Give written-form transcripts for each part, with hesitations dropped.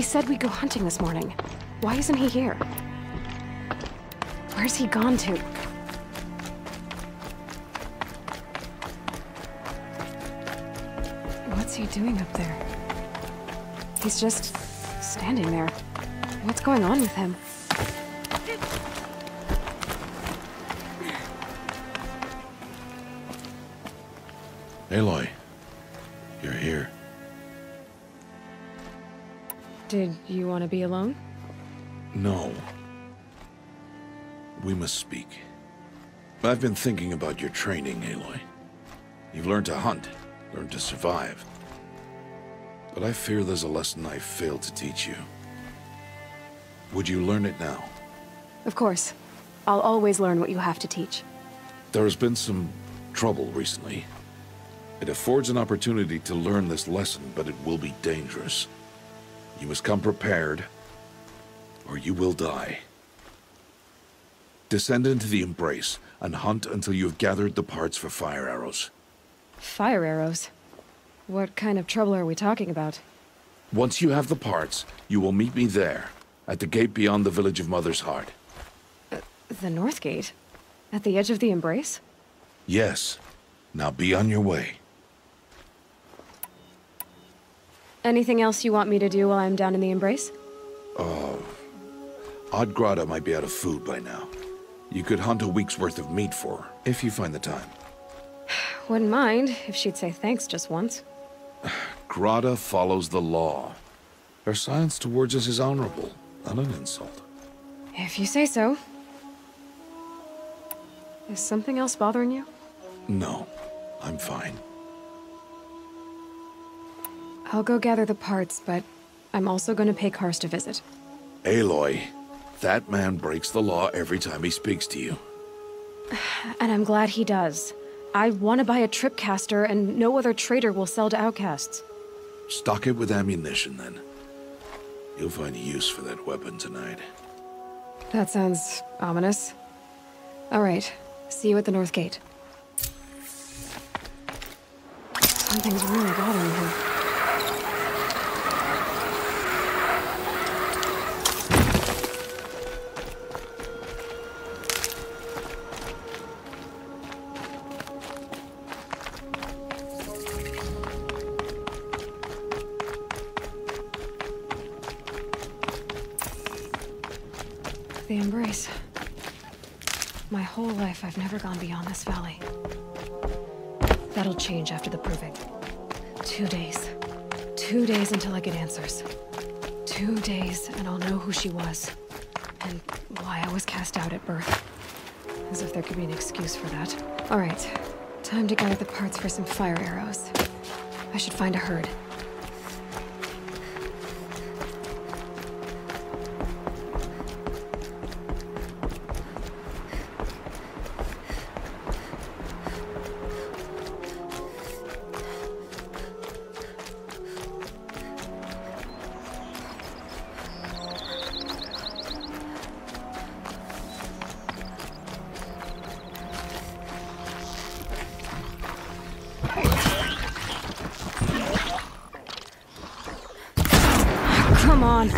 said we'd go hunting this morning. Why isn't he here? Where's he gone to? What's he doing up there? He's just standing there. What's going on with him? Aloy, you're here. Did you want to be alone? No. We must speak. I've been thinking about your training, Aloy. You've learned to hunt, learned to survive. But I fear there's a lesson I failed to teach you. Would you learn it now? Of course. I'll always learn what you have to teach. There has been some trouble recently. It affords an opportunity to learn this lesson, but it will be dangerous. You must come prepared, or you will die. Descend into the Embrace, and hunt until you have gathered the parts for fire arrows. Fire arrows? What kind of trouble are we talking about? Once you have the parts, you will meet me there, at the gate beyond the village of Mother's Heart. The North Gate? At the edge of the Embrace? Yes. Now be on your way. Anything else you want me to do while I'm down in the Embrace? Odd might be out of food by now. You could hunt a week's worth of meat for her, if you find the time. Wouldn't mind, if she'd say thanks just once. Grada follows the law. Her silence towards us is honorable, not an insult. If you say so. Is something else bothering you? No, I'm fine. I'll go gather the parts, but I'm also going to pay Karst a visit. Aloy, that man breaks the law every time he speaks to you. And I'm glad he does. I want to buy a tripcaster, and no other trader will sell to outcasts. Stock it with ammunition, then. You'll find use for that weapon tonight. That sounds ominous. All right, see you at the North Gate. Something's really bothering him. The Embrace. My whole life, I've never gone beyond this valley. That'll change after the proving. 2 days. 2 days until I get answers. 2 days, and I'll know who she was. And why I was cast out at birth. As if there could be an excuse for that. All right. Time to gather the parts for some fire arrows. I should find a herd. Come on.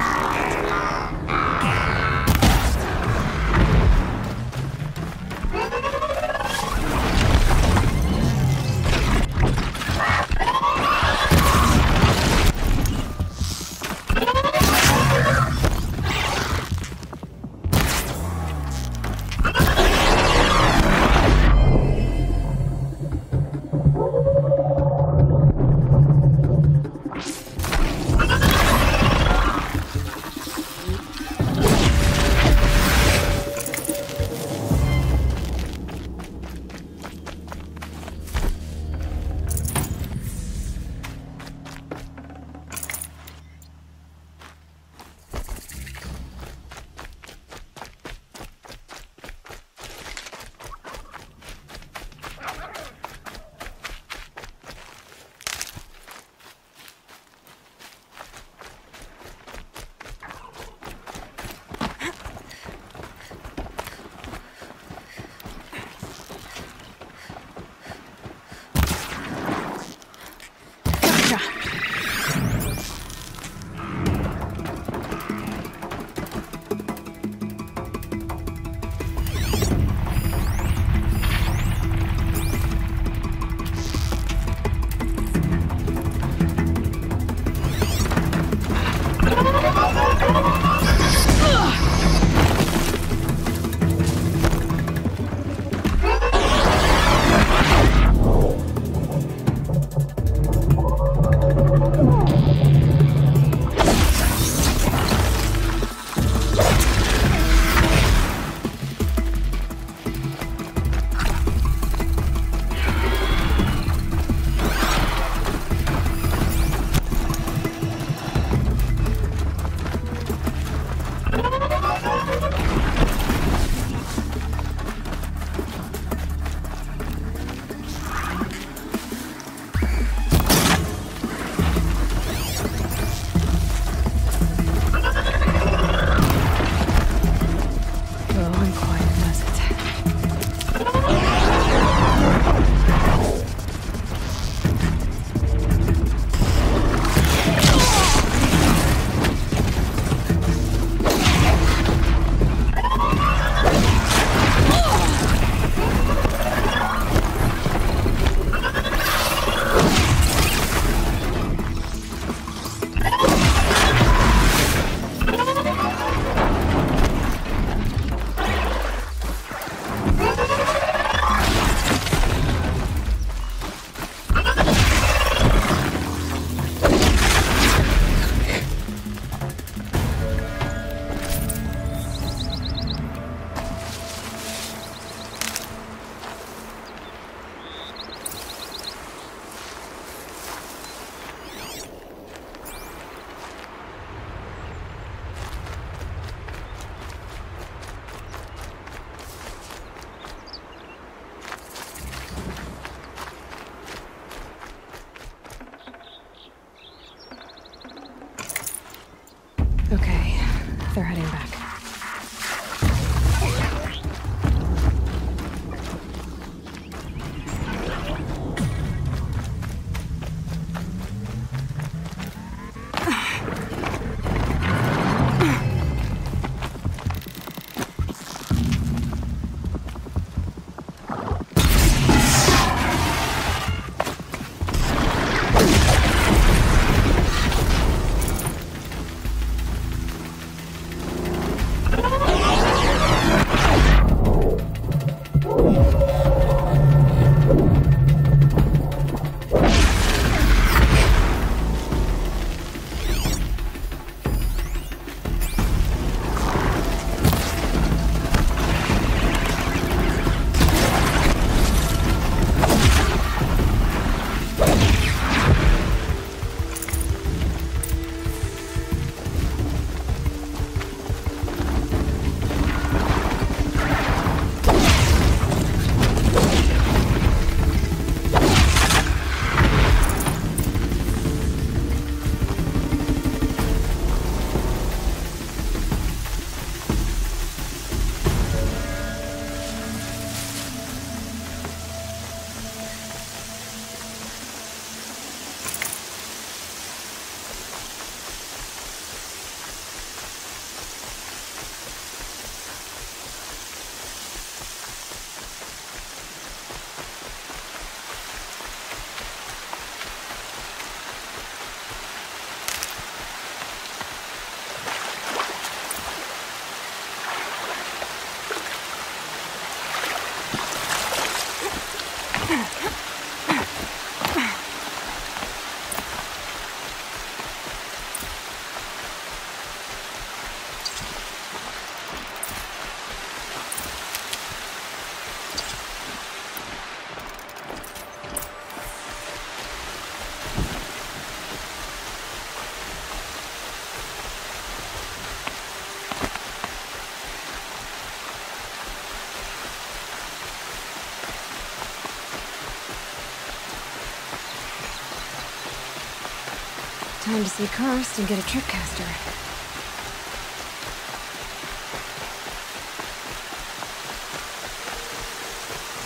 Time to see Karst and get a tripcaster.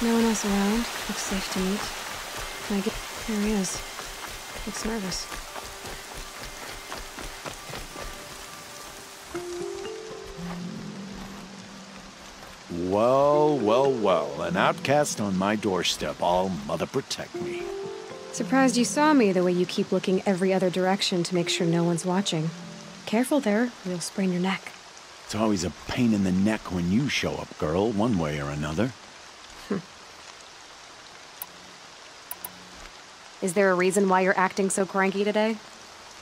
No one else around. Looks safe to meet. There he is. Looks nervous. Well, well, well. An outcast on my doorstep. All mother protect me. Surprised you saw me the way you keep looking every other direction to make sure no one's watching. Careful there, or you'll sprain your neck. It's always a pain in the neck when you show up, girl, one way or another. Is there a reason why you're acting so cranky today?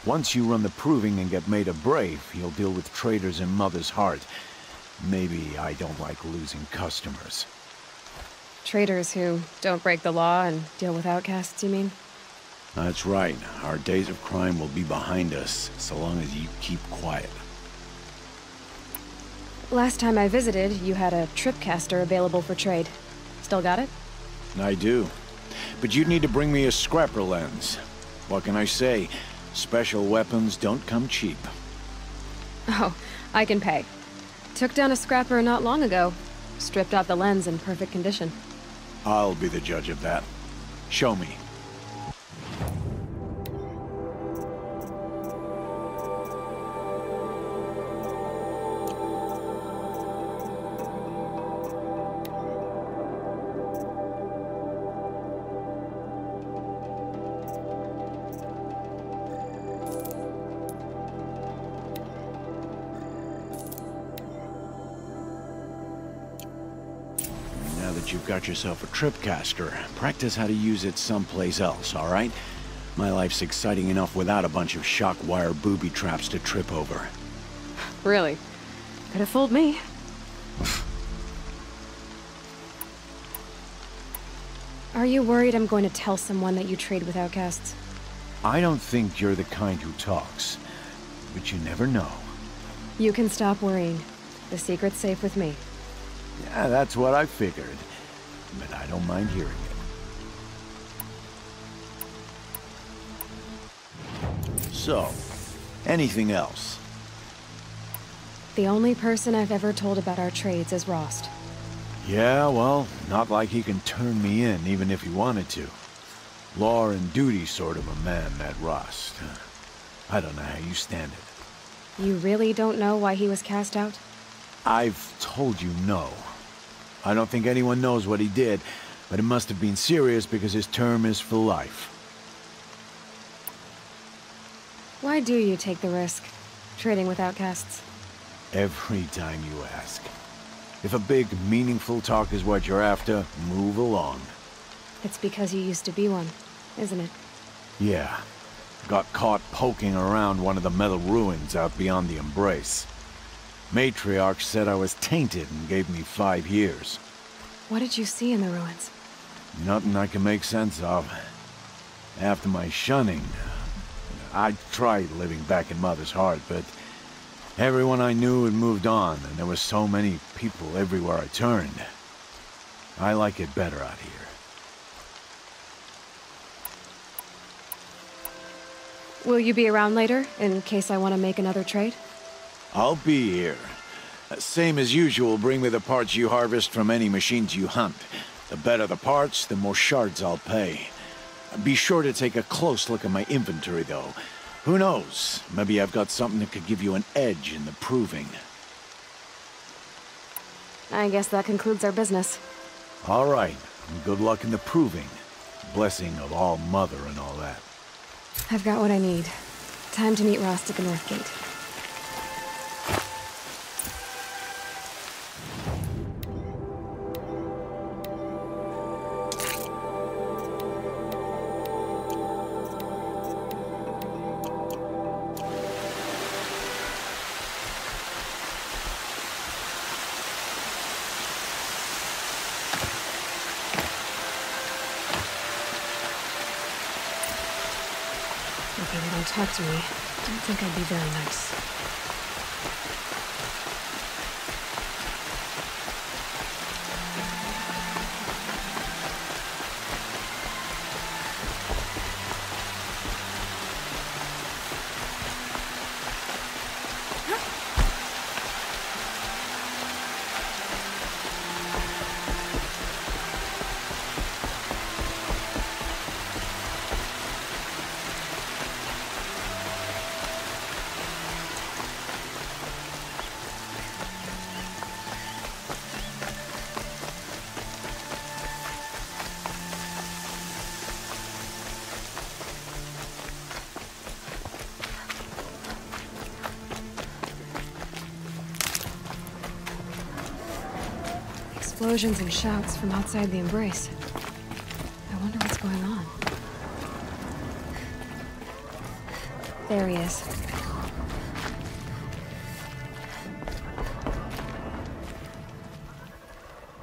Once you run the proving and get made a brave, you'll deal with traitors in Mother's Heart. Maybe I don't like losing customers. Traitors who don't break the law and deal with outcasts, you mean? That's right. Our days of crime will be behind us, so long as you keep quiet. Last time I visited, you had a tripcaster available for trade. Still got it? I do. But you'd need to bring me a scrapper lens. What can I say? Special weapons don't come cheap. Oh, I can pay. Took down a scrapper not long ago. Stripped out the lens in perfect condition. I'll be the judge of that. Show me. Now that you've got yourself a tripcaster, practice how to use it someplace else, all right? My life's exciting enough without a bunch of shock wire booby traps to trip over. Really? Could have fooled me. Are you worried I'm going to tell someone that you trade with outcasts? I don't think you're the kind who talks, but you never know. You can stop worrying. The secret's safe with me. Yeah, that's what I figured, but I don't mind hearing it. So, anything else? The only person I've ever told about our trades is Rost. Yeah, well, not like he can turn me in, even if he wanted to. Law and duty sort of a man, that Rost. I don't know how you stand it. You really don't know why he was cast out? I've told you no. I don't think anyone knows what he did, but it must have been serious because his term is for life. Why do you take the risk, trading with outcasts? Every time you ask. If a big, meaningful talk is what you're after, move along. It's because you used to be one, isn't it? Yeah. Got caught poking around one of the metal ruins out beyond the Embrace. Matriarch said I was tainted and gave me 5 years. What did you see in the ruins? Nothing I can make sense of. After my shunning, I tried living back in Mother's Heart, but everyone I knew had moved on, and there were so many people everywhere I turned. I like it better out here. Will you be around later, in case I want to make another trade? I'll be here. Same as usual, bring me the parts you harvest from any machines you hunt. The better the parts, the more shards I'll pay. Be sure to take a close look at my inventory, though. Who knows? Maybe I've got something that could give you an edge in the proving. I guess that concludes our business. All right. Good luck in the proving. Blessing of All Mother and all that. I've got what I need. Time to meet Rost at the North Gate. Okay, they don't talk to me. Don't think I'd be very nice. explosions and shouts from outside the embrace. I wonder what's going on. There he is.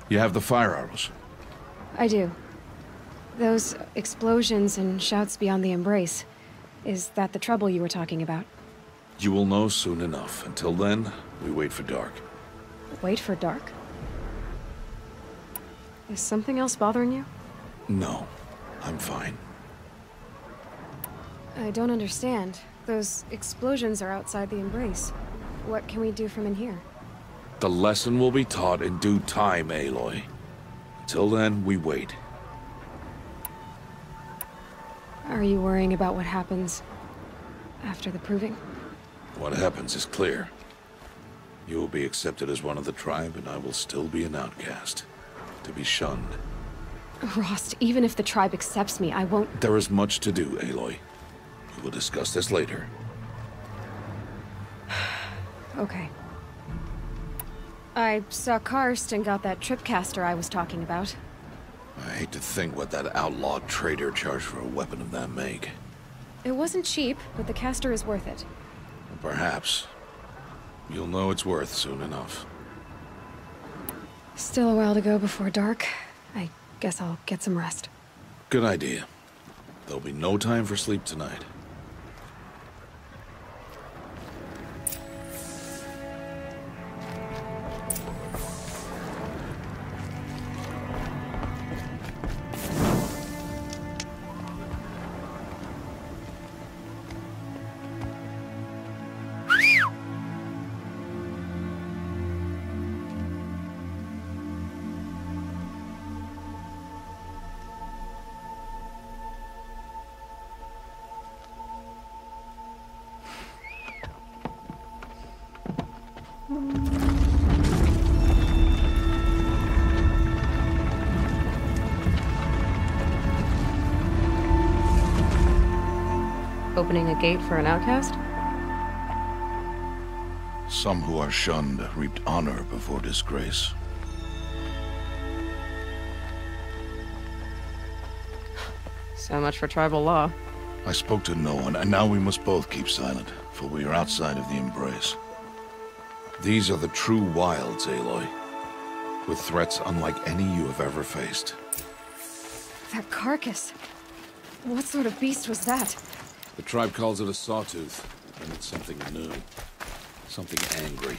You have the fire arrows. I do. Those explosions and shouts beyond the embrace. Is that the trouble you were talking about? You will know soon enough. Until then, we wait for dark. Wait for dark? Is something else bothering you? No, I'm fine. I don't understand. Those explosions are outside the embrace. What can we do from in here? The lesson will be taught in due time, Aloy. Till then, we wait. Are you worrying about what happens after the proving? What happens is clear. You will be accepted as one of the tribe, and I will still be an outcast. To be shunned. Rost, even if the tribe accepts me, I won't... There is much to do, Aloy. We will discuss this later. Okay. I saw Karst and got that tripcaster I was talking about. I hate to think what that outlaw trader charged for a weapon of that make. It wasn't cheap, but the caster is worth it. Perhaps. You'll know it's worth soon enough. Still a while to go before dark. I guess I'll get some rest. Good idea. There'll be no time for sleep tonight. Opening a gate for an outcast? Some who are shunned reaped honor before disgrace. So much for tribal law. I spoke to no one, and now we must both keep silent, for we are outside of the embrace. These are the true wilds, Aloy, with threats unlike any you have ever faced. That carcass. What sort of beast was that? The tribe calls it a sawtooth, and it's something new. Something angry.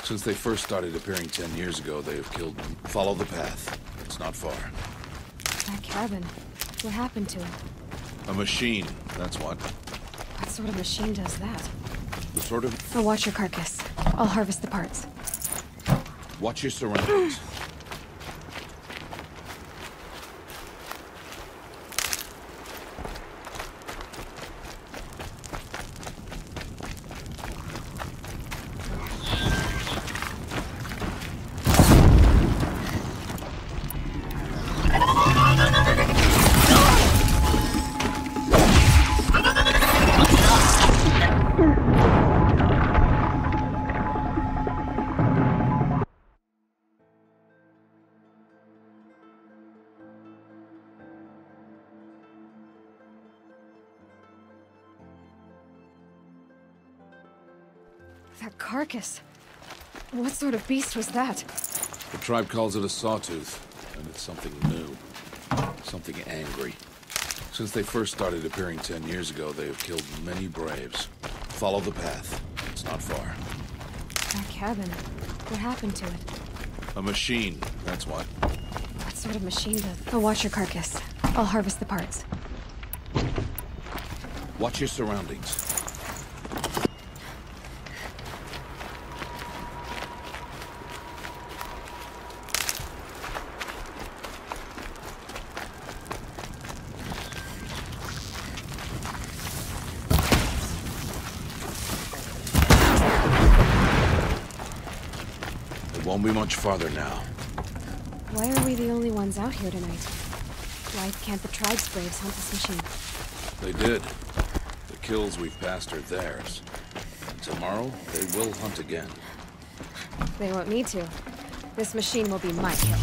Since they first started appearing 10 years ago, they have killed them. Follow the path. It's not far. That cabin. What happened to it? A machine, that's what. What sort of machine does that? The sort of... I'll watch your carcass. I'll harvest the parts. Watch your surroundings. That carcass. What sort of beast was that? The tribe calls it a sawtooth, and it's something new. Something angry. Since they first started appearing 10 years ago, they have killed many braves. Follow the path. It's not far. That cabin. What happened to it? A machine, that's what. What sort of machine does... I'll watch your carcass. I'll harvest the parts. Watch your surroundings. Won't be much farther now. Why are we the only ones out here tonight? Why can't the tribe's braves hunt this machine? They did. The kills we've passed are theirs. Tomorrow, they will hunt again. They want me to. This machine will be my kill.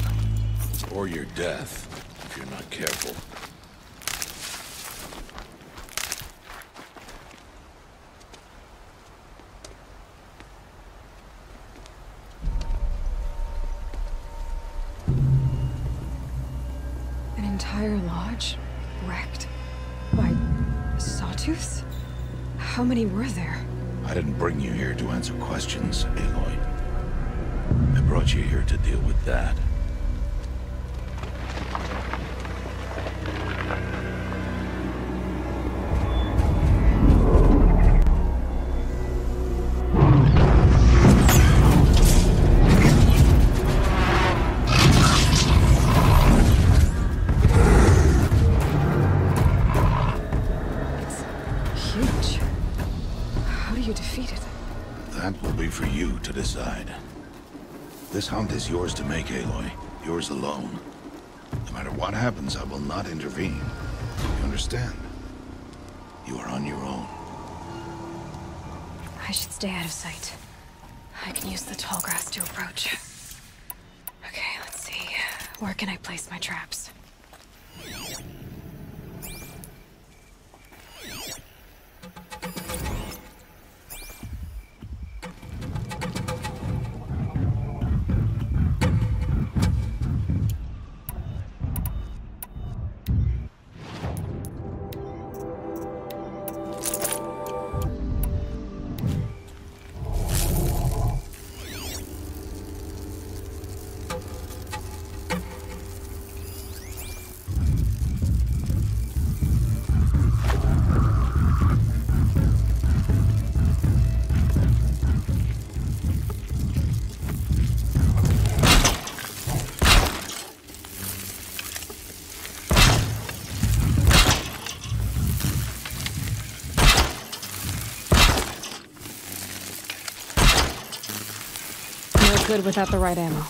Or your death, if you're not careful. An entire lodge wrecked by sawtooths? How many were there? I didn't bring you here to answer questions, Aloy. I brought you here to deal with that. Huge. How do you defeat it? That will be for you to decide. This hunt is yours to make, Aloy. Yours alone. No matter what happens, I will not intervene. You understand? You are on your own. I should stay out of sight. I can use the tall grass to approach. Okay, let's see. Where can I place my traps? No good without the right ammo.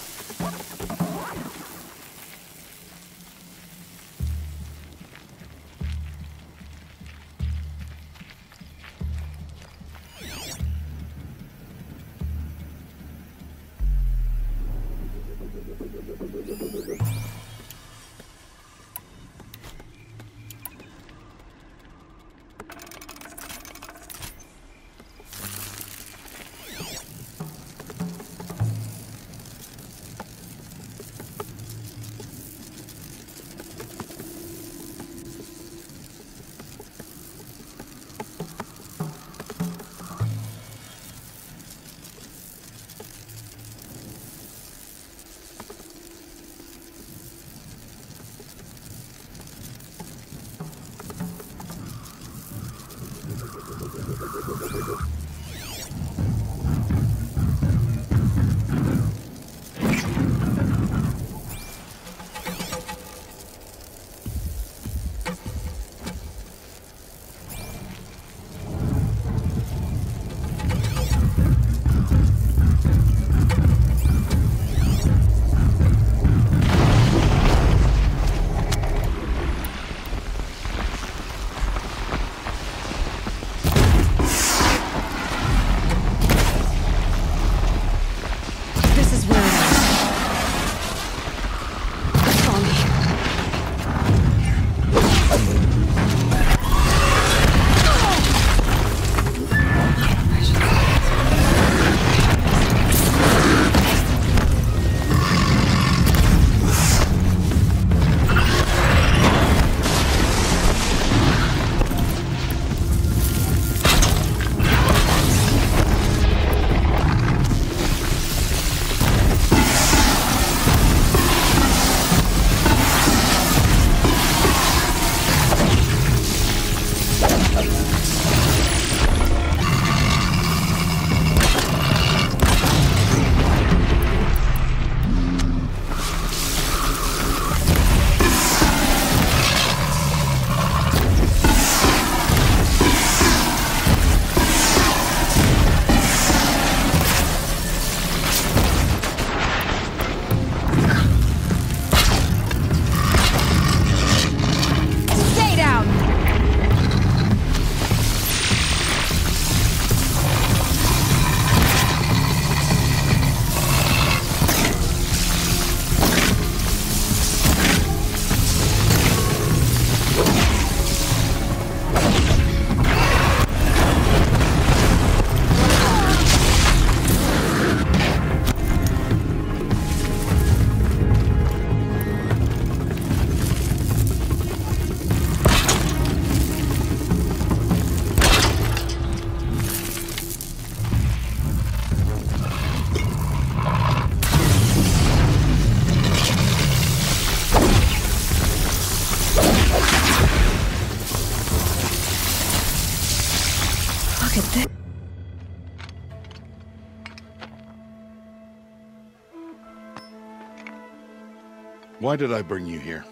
Why did I bring you here?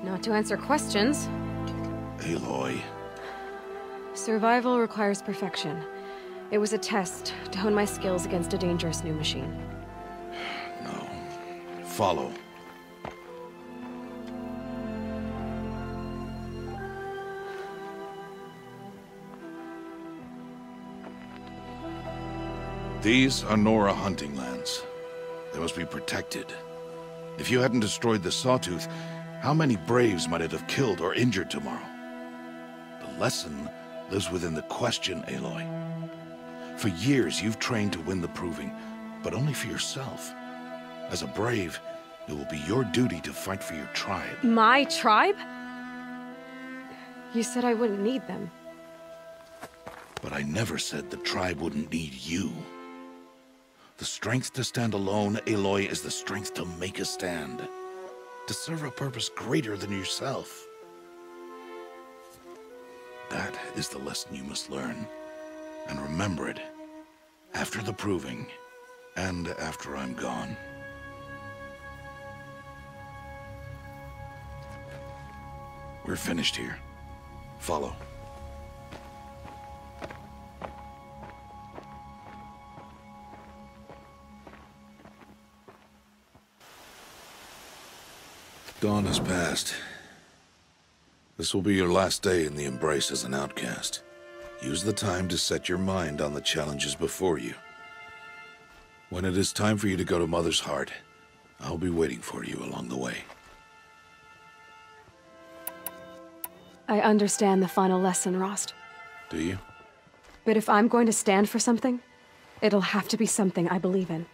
Not to answer questions. Aloy. Survival requires perfection. It was a test to hone my skills against a dangerous new machine. No. Follow. These are Nora hunting lands. They must be protected. If you hadn't destroyed the Sawtooth, how many Braves might it have killed or injured tomorrow? The lesson lives within the question, Aloy. For years, you've trained to win the Proving, but only for yourself. As a Brave, it will be your duty to fight for your tribe. My tribe? You said I wouldn't need them. But I never said the tribe wouldn't need you. The strength to stand alone, Aloy, is the strength to make a stand. To serve a purpose greater than yourself. That is the lesson you must learn. And remember it. After the Proving, and after I'm gone. We're finished here. Follow. Dawn has passed. This will be your last day in the Embrace as an outcast. Use the time to set your mind on the challenges before you. When it is time for you to go to Mother's Heart, I'll be waiting for you along the way. I understand the final lesson, Rost. Do you? But if I'm going to stand for something, it'll have to be something I believe in.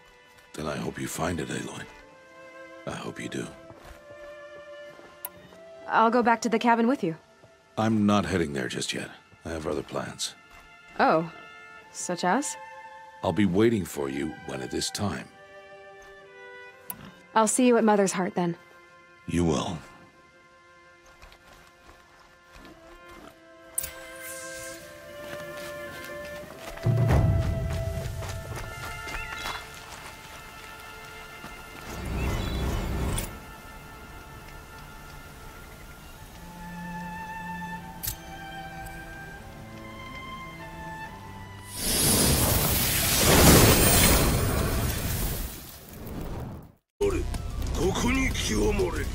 Then I hope you find it, Aloy. I hope you do. I'll go back to the cabin with you. I'm not heading there just yet. I have other plans. Oh, such as? I'll be waiting for you when it is time. I'll see you at Mother's Heart then. You will.ここに気を漏れる。